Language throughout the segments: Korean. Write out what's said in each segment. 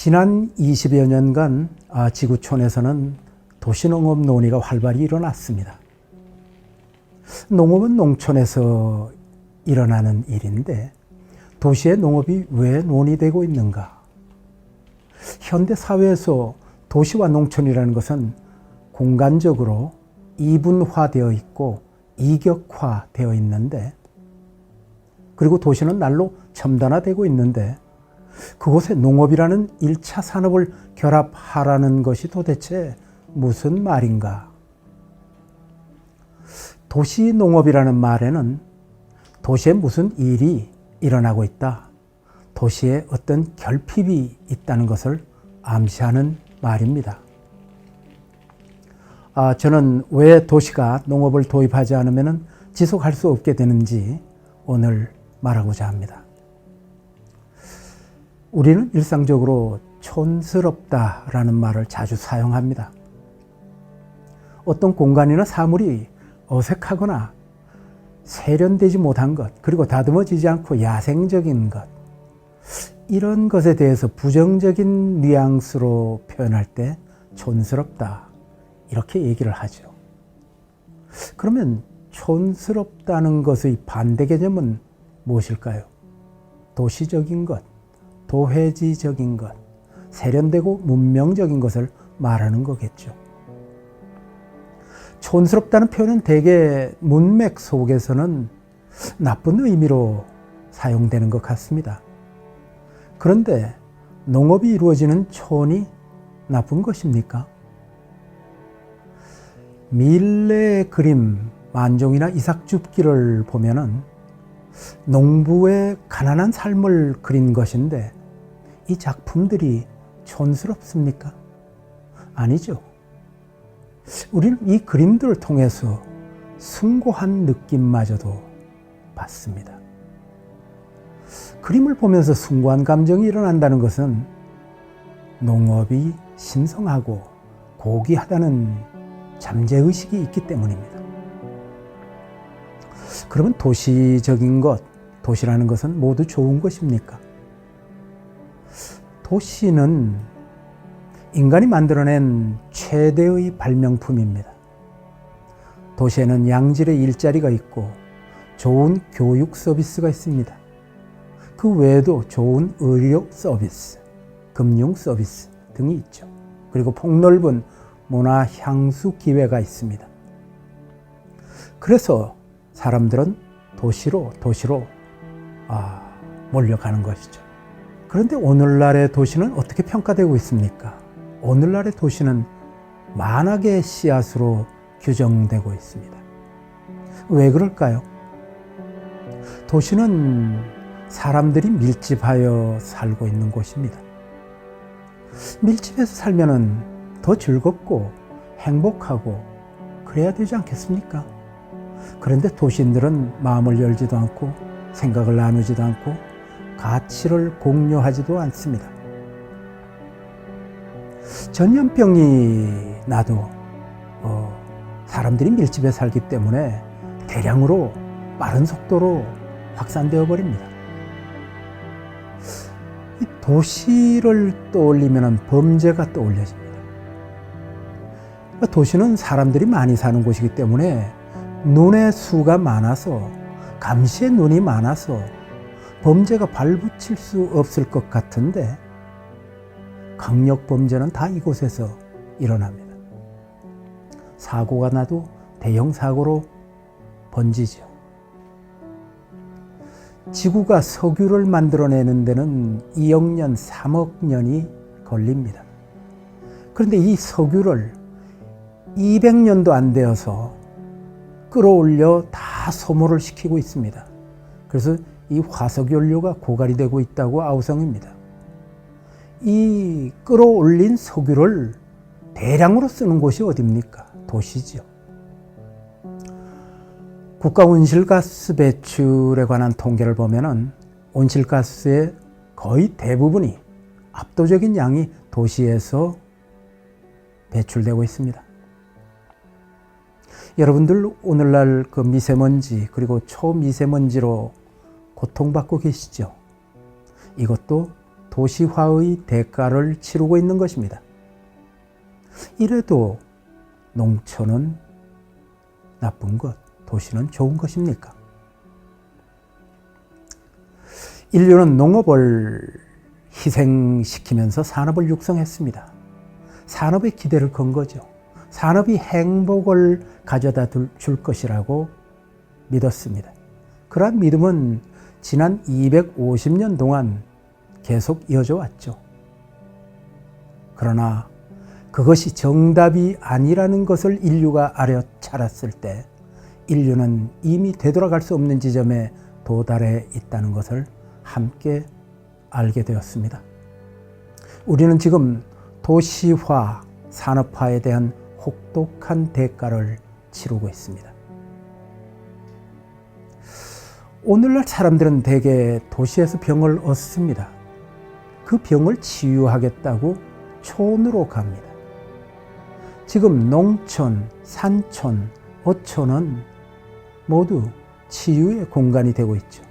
지난 20여 년간 지구촌에서는 도시농업 논의가 활발히 일어났습니다. 농업은 농촌에서 일어나는 일인데 도시의 농업이 왜 논의되고 있는가? 현대 사회에서 도시와 농촌이라는 것은 공간적으로 이분화되어 있고 이격화되어 있는데, 그리고 도시는 날로 첨단화되고 있는데 그곳에 농업이라는 1차 산업을 결합하라는 것이 도대체 무슨 말인가? 도시 농업이라는 말에는 도시에 무슨 일이 일어나고 있다, 도시에 어떤 결핍이 있다는 것을 암시하는 말입니다. 저는 왜 도시가 농업을 도입하지 않으면 지속할 수 없게 되는지 오늘 말하고자 합니다. 우리는 일상적으로 촌스럽다라는 말을 자주 사용합니다. 어떤 공간이나 사물이 어색하거나 세련되지 못한 것, 그리고 다듬어지지 않고 야생적인 것, 이런 것에 대해서 부정적인 뉘앙스로 표현할 때 촌스럽다, 이렇게 얘기를 하죠. 그러면 촌스럽다는 것의 반대 개념은 무엇일까요? 도시적인 것, 도회지적인 것, 세련되고 문명적인 것을 말하는 거겠죠. 촌스럽다는 표현은 대개 문맥 속에서는 나쁜 의미로 사용되는 것 같습니다. 그런데 농업이 이루어지는 촌이 나쁜 것입니까? 밀레의 그림 만종이나 이삭줍기를 보면은 농부의 가난한 삶을 그린 것인데 이 작품들이 촌스럽습니까? 아니죠. 우리는 이 그림들을 통해서 숭고한 느낌마저도 받습니다. 그림을 보면서 숭고한 감정이 일어난다는 것은 농업이 신성하고 고귀하다는 잠재의식이 있기 때문입니다. 그러면 도시적인 것, 도시라는 것은 모두 좋은 것입니까? 도시는 인간이 만들어낸 최대의 발명품입니다. 도시에는 양질의 일자리가 있고 좋은 교육 서비스가 있습니다. 그 외에도 좋은 의료 서비스, 금융 서비스 등이 있죠. 그리고 폭넓은 문화 향수 기회가 있습니다. 그래서 사람들은 도시로 몰려가는 것이죠. 그런데 오늘날의 도시는 어떻게 평가되고 있습니까? 오늘날의 도시는 만악의 씨앗으로 규정되고 있습니다. 왜 그럴까요? 도시는 사람들이 밀집하여 살고 있는 곳입니다. 밀집해서 살면은 더 즐겁고 행복하고 그래야 되지 않겠습니까? 그런데 도시인들은 마음을 열지도 않고 생각을 나누지도 않고 가치를 공유하지도 않습니다. 전염병이 나도 사람들이 밀집해 살기 때문에 대량으로 빠른 속도로 확산되어 버립니다. 이 도시를 떠올리면 범죄가 떠올려집니다. 도시는 사람들이 많이 사는 곳이기 때문에 눈의 수가 많아서, 감시의 눈이 많아서 범죄가 발붙일 수 없을 것 같은데 강력 범죄는 다 이곳에서 일어납니다. 사고가 나도 대형 사고로 번지죠. 지구가 석유를 만들어내는 데는 2억 년, 3억 년이 걸립니다. 그런데 이 석유를 200년도 안 되어서 끌어올려 다 소모를 시키고 있습니다. 그래서 이 화석연료가 고갈이 되고 있다고 아우성입니다. 이 끌어올린 석유를 대량으로 쓰는 곳이 어디입니까? 도시죠. 국가 온실가스 배출에 관한 통계를 보면은 온실가스의 거의 대부분이, 압도적인 양이 도시에서 배출되고 있습니다. 여러분들 오늘날 그 미세먼지 그리고 초미세먼지로 고통받고 계시죠? 이것도 도시화의 대가를 치르고 있는 것입니다. 이래도 농촌은 나쁜 것, 도시는 좋은 것입니까? 인류는 농업을 희생시키면서 산업을 육성했습니다. 산업에 기대를 건 거죠. 산업이 행복을 가져다 줄 것이라고 믿었습니다. 그러한 믿음은 지난 250년 동안 계속 이어져 왔죠. 그러나 그것이 정답이 아니라는 것을 인류가 알아차렸을 때 인류는 이미 되돌아갈 수 없는 지점에 도달해 있다는 것을 함께 알게 되었습니다. 우리는 지금 도시화, 산업화에 대한 혹독한 대가를 치르고 있습니다. 오늘날 사람들은 대개 도시에서 병을 얻습니다. 그 병을 치유하겠다고 촌으로 갑니다. 지금 농촌, 산촌, 어촌은 모두 치유의 공간이 되고 있죠.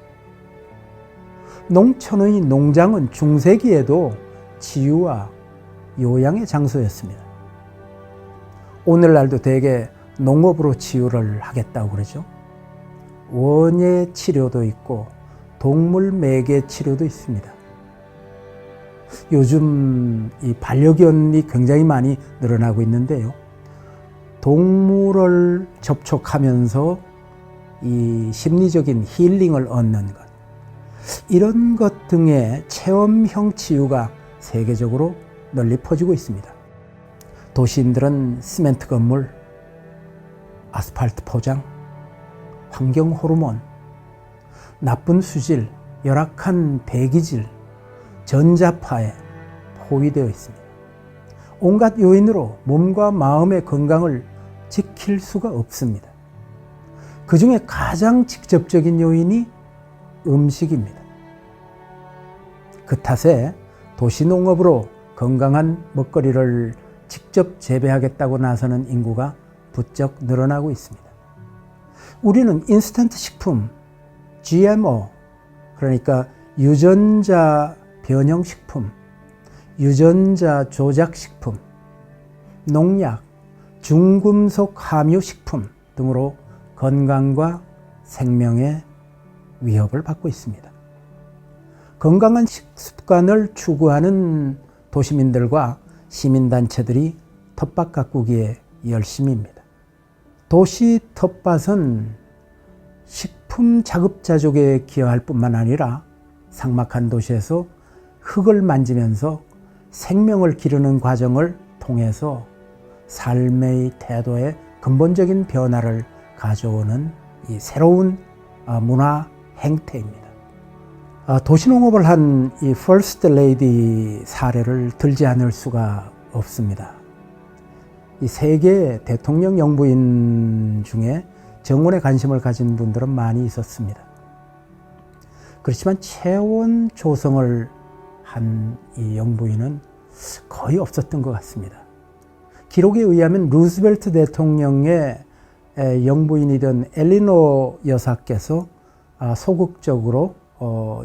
농촌의 농장은 중세기에도 치유와 요양의 장소였습니다. 오늘날도 대개 농업으로 치유를 하겠다고 그러죠. 원예 치료도 있고 동물 매개 치료도 있습니다. 요즘 이 반려견이 굉장히 많이 늘어나고 있는데요. 동물을 접촉하면서 이 심리적인 힐링을 얻는 것, 이런 것 등의 체험형 치유가 세계적으로 널리 퍼지고 있습니다. 도시인들은 시멘트 건물, 아스팔트 포장, 환경 호르몬, 나쁜 수질, 열악한 대기질, 전자파에 포위되어 있습니다. 온갖 요인으로 몸과 마음의 건강을 지킬 수가 없습니다. 그 중에 가장 직접적인 요인이 음식입니다. 그 탓에 도시농업으로 건강한 먹거리를 직접 재배하겠다고 나서는 인구가 부쩍 늘어나고 있습니다. 우리는 인스턴트 식품, GMO, 그러니까 유전자 변형식품, 유전자 조작식품, 농약, 중금속 함유식품 등으로 건강과 생명의 위협을 받고 있습니다. 건강한 식습관을 추구하는 도시민들과 시민단체들이 텃밭 가꾸기에 열심입니다. 도시 텃밭은 식품 자급자족에 기여할 뿐만 아니라 삭막한 도시에서 흙을 만지면서 생명을 기르는 과정을 통해서 삶의 태도에 근본적인 변화를 가져오는 이 새로운 문화 행태입니다. 도시농업을 한 이 퍼스트 레이디 사례를 들지 않을 수가 없습니다. 이 세계 대통령 영부인 중에 정원에 관심을 가진 분들은 많이 있었습니다. 그렇지만 체온 조성을 한 이 영부인은 거의 없었던 것 같습니다. 기록에 의하면 루즈벨트 대통령의 영부인이던 엘리노 여사께서 소극적으로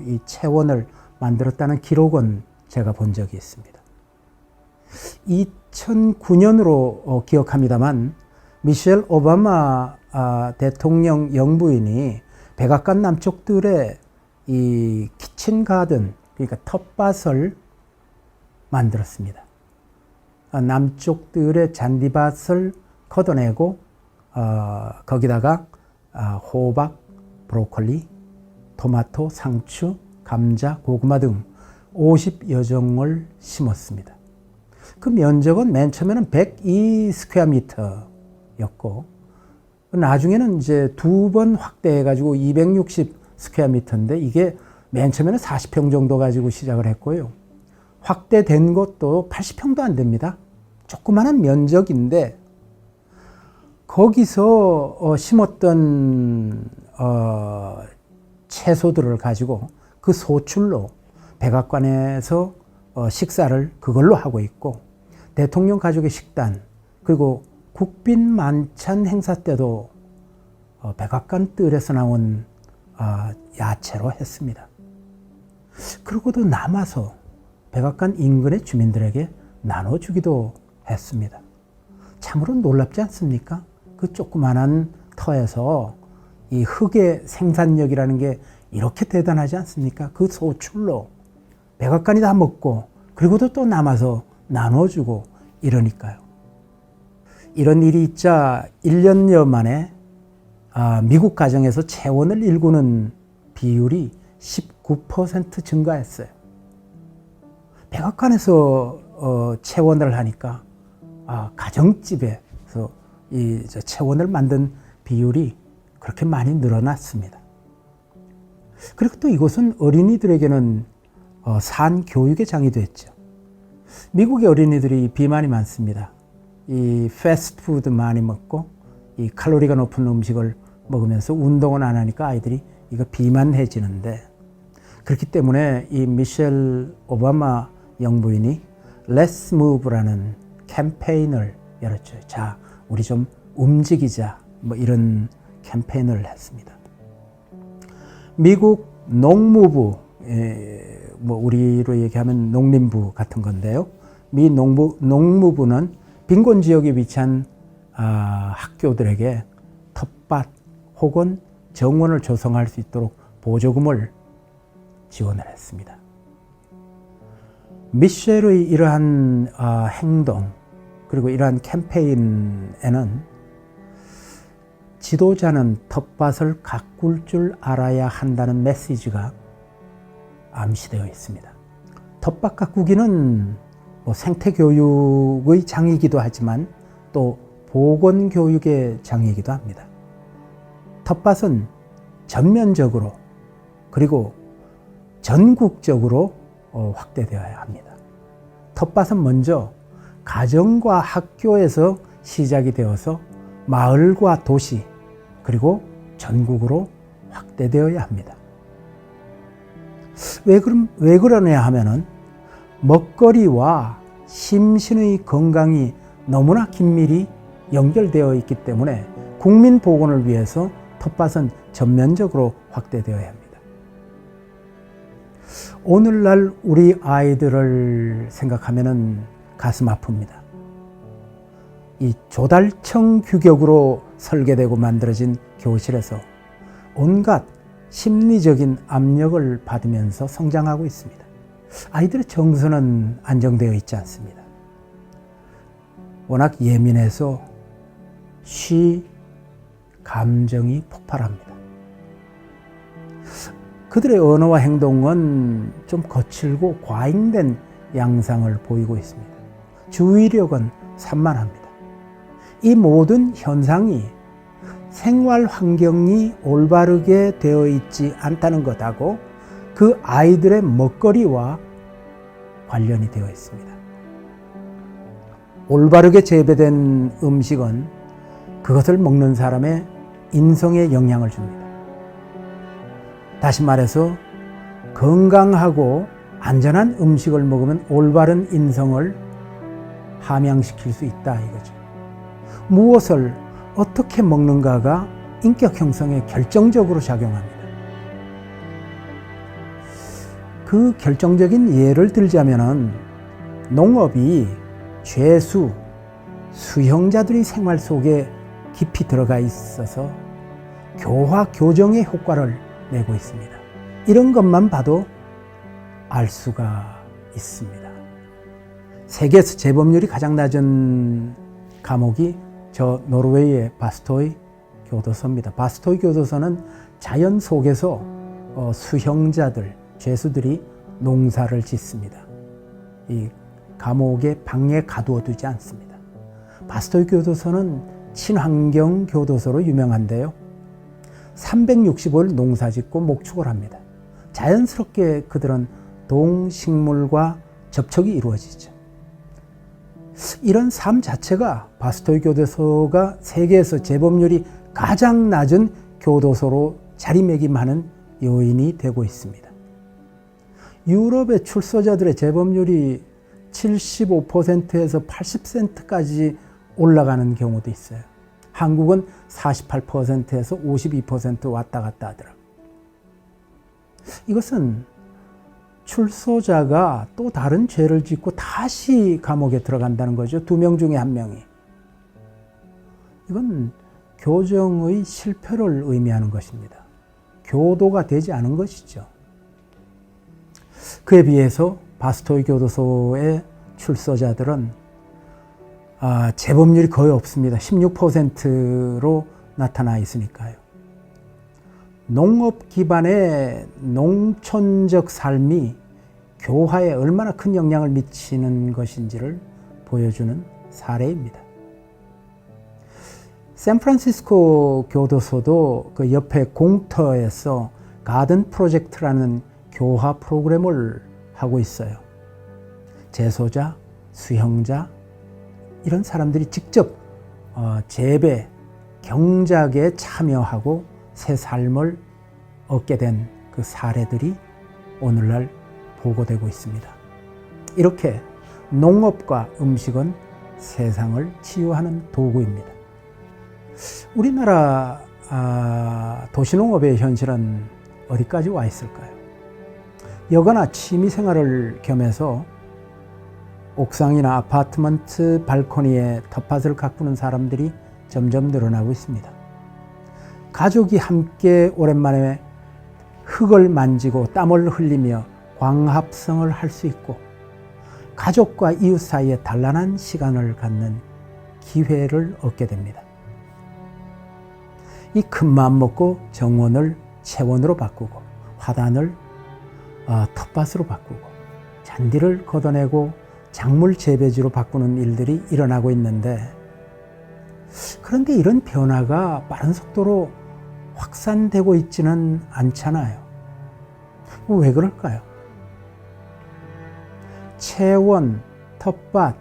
이 체원을 만들었다는 기록은 제가 본 적이 있습니다. 2009년으로 기억합니다만 미셸 오바마 대통령 영부인이 백악관 남쪽들의 이 키친 가든, 그러니까 텃밭을 만들었습니다. 남쪽들의 잔디밭을 걷어내고 거기다가 호박, 브로콜리, 토마토, 상추, 감자, 고구마 등 50여 종을 심었습니다. 그 면적은 맨 처음에는 102 스퀘어미터였고 나중에는 이제 2번 확대해가지고 260 스퀘어미터인데 이게 맨 처음에는 40평 정도 가지고 시작을 했고요. 확대된 것도 80평도 안 됩니다. 조그마한 면적인데 거기서 심었던 채소들을 가지고 그 소출로 백악관에서 식사를 그걸로 하고 있고 대통령 가족의 식단 그리고 국빈 만찬 행사 때도 백악관 뜰에서 나온 야채로 했습니다. 그러고도 남아서 백악관 인근의 주민들에게 나눠주기도 했습니다. 참으로 놀랍지 않습니까? 그 조그만한 터에서 이 흙의 생산력이라는 게 이렇게 대단하지 않습니까? 그 소출로 백악관이 다 먹고 그리고도 또 남아서 나눠주고 이러니까요. 이런 일이 있자 1년여 만에 미국 가정에서 채원을 일구는 비율이 19% 증가했어요. 백악관에서 채원을 하니까 가정집에서 이 채원을 만든 비율이 그렇게 많이 늘어났습니다. 그리고 또 이곳은 어린이들에게는 산 교육의 장이 됐죠. 미국의 어린이들이 비만이 많습니다. 이 패스트푸드 많이 먹고 이 칼로리가 높은 음식을 먹으면서 운동은 안 하니까 아이들이 이거 비만해지는데, 그렇기 때문에 이 미셸 오바마 영부인이 Let's Move라는 캠페인을 열었죠. 자, 우리 좀 움직이자, 뭐 이런 캠페인을 했습니다. 미국 농무부, 뭐 우리로 얘기하면 농림부 같은 건데요. 미 농무부는 빈곤 지역에 위치한 학교들에게 텃밭 혹은 정원을 조성할 수 있도록 보조금을 지원을 했습니다. 미셸의 이러한 행동 그리고 이러한 캠페인에는 지도자는 텃밭을 가꿀 줄 알아야 한다는 메시지가 암시되어 있습니다. 텃밭 가꾸기는 뭐 생태교육의 장이기도 하지만 또 보건교육의 장이기도 합니다. 텃밭은 전면적으로 그리고 전국적으로 확대되어야 합니다. 텃밭은 먼저 가정과 학교에서 시작이 되어서 마을과 도시 그리고 전국으로 확대되어야 합니다. 왜 그러냐 하면은 먹거리와 심신의 건강이 너무나 긴밀히 연결되어 있기 때문에 국민 보건을 위해서 텃밭은 전면적으로 확대되어야 합니다. 오늘날 우리 아이들을 생각하면은 가슴 아픕니다. 이 조달청 규격으로 설계되고 만들어진 교실에서 온갖 심리적인 압력을 받으면서 성장하고 있습니다. 아이들의 정서는 안정되어 있지 않습니다. 워낙 예민해서 감정이 폭발합니다. 그들의 언어와 행동은 좀 거칠고 과잉된 양상을 보이고 있습니다. 주의력은 산만합니다. 이 모든 현상이 생활 환경이 올바르게 되어 있지 않다는 것하고 그 아이들의 먹거리와 관련이 되어 있습니다. 올바르게 재배된 음식은 그것을 먹는 사람의 인성에 영향을 줍니다. 다시 말해서 건강하고 안전한 음식을 먹으면 올바른 인성을 함양시킬 수 있다 이거죠. 무엇을 어떻게 먹는가가 인격 형성에 결정적으로 작용합니다. 그 결정적인 예를 들자면은 농업이 죄수, 수형자들의 생활 속에 깊이 들어가 있어서 교화 교정의 효과를 내고 있습니다. 이런 것만 봐도 알 수가 있습니다. 세계에서 재범률이 가장 낮은 감옥이 저 노르웨이의 바스토이 교도소입니다. 바스토이 교도소는 자연 속에서 수형자들, 죄수들이 농사를 짓습니다. 이 감옥에 방에 가두어 두지 않습니다. 바스토이 교도소는 친환경 교도소로 유명한데요. 365일 농사 짓고 목축을 합니다. 자연스럽게 그들은 동식물과 접촉이 이루어지죠. 이런 삶 자체가 바스토이 교도소가 세계에서 재범률이 가장 낮은 교도소로 자리매김하는 요인이 되고 있습니다. 유럽의 출소자들의 재범률이 75%에서 80%까지 올라가는 경우도 있어요. 한국은 48%에서 52% 왔다 갔다 하더라고요. 이것은 출소자가 또 다른 죄를 짓고 다시 감옥에 들어간다는 거죠. 2명 중에 1명이. 이건 교정의 실패를 의미하는 것입니다. 교도가 되지 않은 것이죠. 그에 비해서 바스토이 교도소의 출소자들은 재범률이 거의 없습니다. 16%로 나타나 있으니까요. 농업 기반의 농촌적 삶이 교화에 얼마나 큰 영향을 미치는 것인지를 보여주는 사례입니다. 샌프란시스코 교도소도 그 옆에 공터에서 가든 프로젝트라는 교화 프로그램을 하고 있어요. 재소자, 수형자 이런 사람들이 직접 재배, 경작에 참여하고 새 삶을 얻게 된 그 사례들이 오늘날 보고되고 있습니다. 이렇게 농업과 음식은 세상을 치유하는 도구입니다. 우리나라 도시농업의 현실은 어디까지 와 있을까요? 여가나 취미생활을 겸해서 옥상이나 아파트먼트 발코니에 텃밭을 가꾸는 사람들이 점점 늘어나고 있습니다. 가족이 함께 오랜만에 흙을 만지고 땀을 흘리며 광합성을 할 수 있고 가족과 이웃 사이에 단란한 시간을 갖는 기회를 얻게 됩니다. 이 큰마음 먹고 정원을 채원으로 바꾸고 화단을 텃밭으로 바꾸고 잔디를 걷어내고 작물 재배지로 바꾸는 일들이 일어나고 있는데, 그런데 이런 변화가 빠른 속도로 확산되고 있지는 않잖아요. 왜 그럴까요? 채원, 텃밭,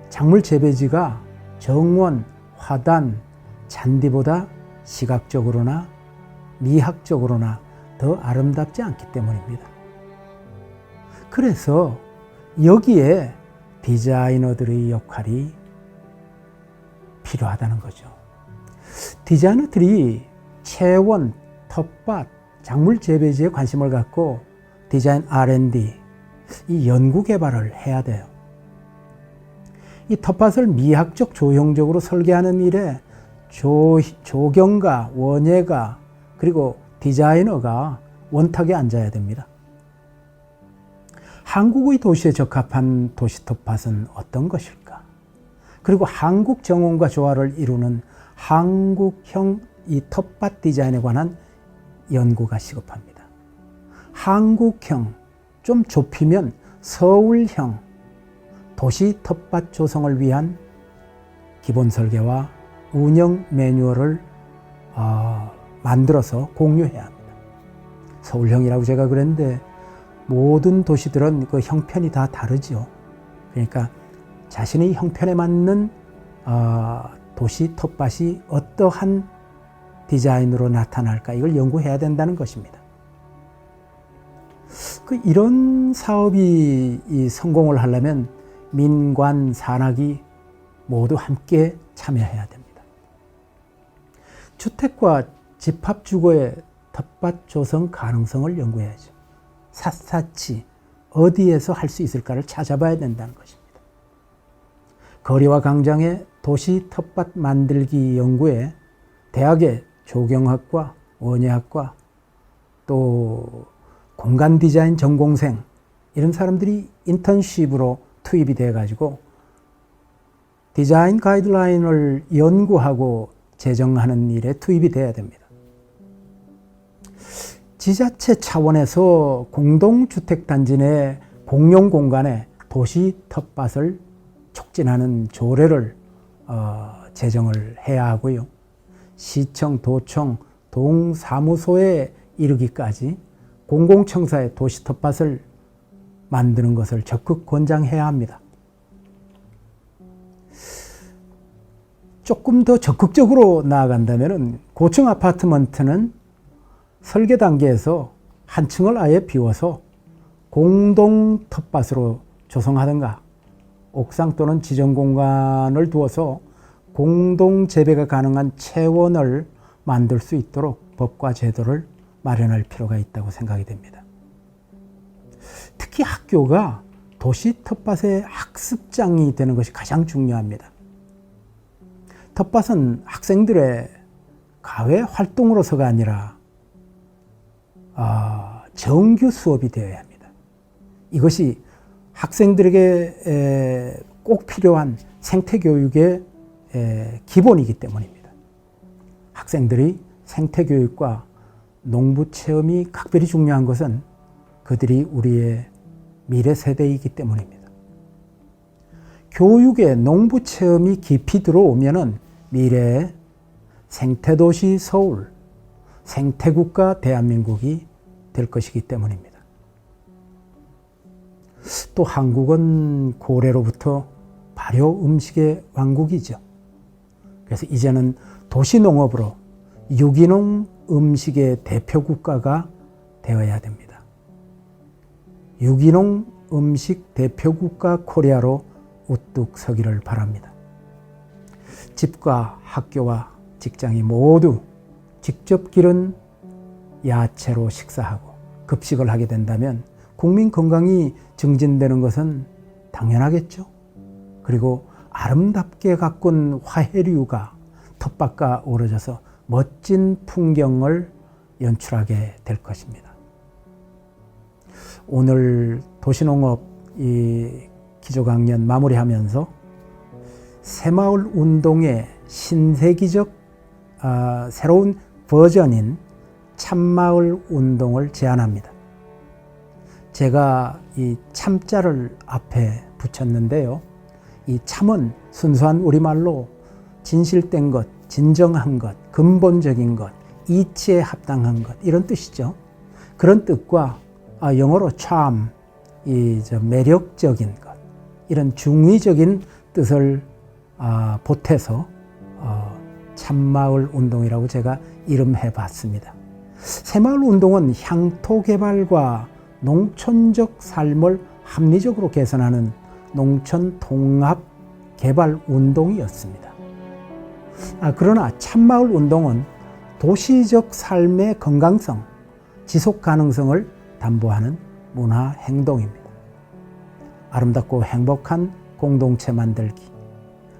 작물 재배지가 정원, 화단, 잔디보다 시각적으로나 미학적으로나 더 아름답지 않기 때문입니다. 그래서 여기에 디자이너들의 역할이 필요하다는 거죠. 디자이너들이 채원, 텃밭, 작물 재배지에 관심을 갖고 디자인 R&D, 이 연구 개발을 해야 돼요. 이 텃밭을 미학적 조형적으로 설계하는 일에 조경가, 원예가, 그리고 디자이너가 원탁에 앉아야 됩니다. 한국의 도시에 적합한 도시 텃밭은 어떤 것일까? 그리고 한국 정원과 조화를 이루는 한국형 이 텃밭 디자인에 관한 연구가 시급합니다. 한국형, 좀 좁히면 서울형 도시 텃밭 조성을 위한 기본 설계와 운영 매뉴얼을 만들어서 공유해야 합니다. 서울형이라고 제가 그랬는데 모든 도시들은 그 형편이 다 다르죠. 그러니까 자신의 형편에 맞는 도시 텃밭이 어떠한 디자인으로 나타날까, 이걸 연구해야 된다는 것입니다. 이런 사업이 성공을 하려면 민관, 산학이 모두 함께 참여해야 됩니다. 주택과 집합주거의 텃밭 조성 가능성을 연구해야죠. 샅샅이 어디에서 할 수 있을까를 찾아봐야 된다는 것입니다. 거리와 광장의 도시 텃밭 만들기 연구에 대학의 조경학과, 원예학과, 또 공간 디자인 전공생, 이런 사람들이 인턴십으로 투입이 돼가지고 디자인 가이드라인을 연구하고 제정하는 일에 투입이 돼야 됩니다. 지자체 차원에서 공동주택단지 내 공용 공간에 도시 텃밭을 촉진하는 조례를 제정을 해야 하고요. 시청, 도청, 동사무소에 이르기까지 공공청사의 도시 텃밭을 만드는 것을 적극 권장해야 합니다. 조금 더 적극적으로 나아간다면 고층 아파트먼트는 설계 단계에서 한 층을 아예 비워서 공동 텃밭으로 조성하든가, 옥상 또는 지정 공간을 두어서 공동 재배가 가능한 채원을 만들 수 있도록 법과 제도를 마련할 필요가 있다고 생각이 됩니다. 특히 학교가 도시 텃밭의 학습장이 되는 것이 가장 중요합니다. 텃밭은 학생들의 가외 활동으로서가 아니라 정규 수업이 되어야 합니다. 이것이 학생들에게 꼭 필요한 생태교육의 기본이기 때문입니다. 학생들이 생태교육과 농부체험이 각별히 중요한 것은 그들이 우리의 미래 세대이기 때문입니다. 교육에 농부체험이 깊이 들어오면은 미래의 생태도시 서울, 생태국가 대한민국이 될 것이기 때문입니다. 또 한국은 고래로부터 발효 음식의 왕국이죠. 그래서 이제는 도시농업으로 유기농 음식의 대표 국가가 되어야 됩니다. 유기농 음식 대표 국가 코리아로 우뚝 서기를 바랍니다. 집과 학교와 직장이 모두 직접 기른 야채로 식사하고 급식을 하게 된다면 국민 건강이 증진되는 것은 당연하겠죠. 그리고 아름답게 가꾼 화해류가 텃밭과 어우러져서 멋진 풍경을 연출하게 될 것입니다. 오늘 도시농업 기조강연 마무리하면서 새마을 운동의 신세기적 새로운 버전인 참마을 운동을 제안합니다. 제가 이 참자를 앞에 붙였는데요. 이 참은 순수한 우리말로 진실된 것, 진정한 것, 근본적인 것, 이치에 합당한 것 이런 뜻이죠. 그런 뜻과 영어로 charm, 매력적인 것 이런 중의적인 뜻을 보태서 참마을 운동이라고 제가 이름해 봤습니다. 새마을 운동은 향토 개발과 농촌적 삶을 합리적으로 개선하는 농촌 통합 개발 운동이었습니다. 그러나 참마을 운동은 도시적 삶의 건강성, 지속 가능성을 담보하는 문화 행동입니다. 아름답고 행복한 공동체 만들기,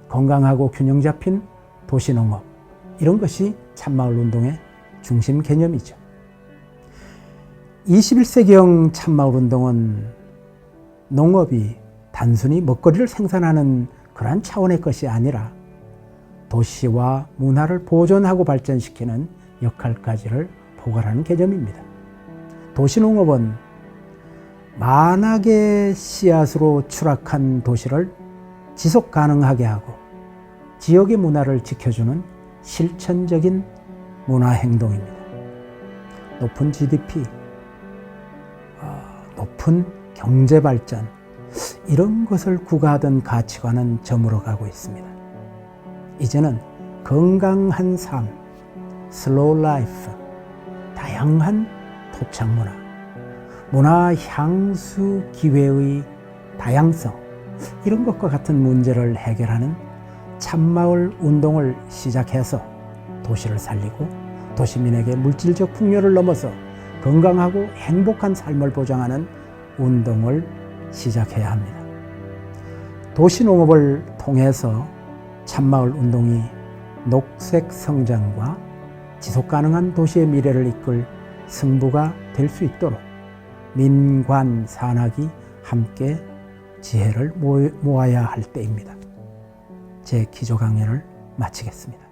건강하고 균형 잡힌 도시농업, 이런 것이 참마을 운동의 중심 개념이죠. 21세기형 참마을 운동은 농업이 단순히 먹거리를 생산하는 그러한 차원의 것이 아니라 도시와 문화를 보존하고 발전시키는 역할까지를 포괄하는 개념입니다. 도시농업은 만악의 씨앗으로 추락한 도시를 지속 가능하게 하고 지역의 문화를 지켜주는 실천적인 문화 행동입니다. 높은 GDP, 높은 경제 발전, 이런 것을 구가하던 가치관은 저물어가고 있습니다. 이제는 건강한 삶, 슬로우 라이프, 다양한 토착 문화, 문화 향수 기회의 다양성, 이런 것과 같은 문제를 해결하는 참마을 운동을 시작해서 도시를 살리고 도시민에게 물질적 풍요를 넘어서 건강하고 행복한 삶을 보장하는 운동을 시작해야 합니다. 도시농업을 통해서 참마을 운동이 녹색 성장과 지속가능한 도시의 미래를 이끌 승부가 될 수 있도록 민관 산학이 함께 지혜를 모아야 할 때입니다. 제 기조 강연을 마치겠습니다.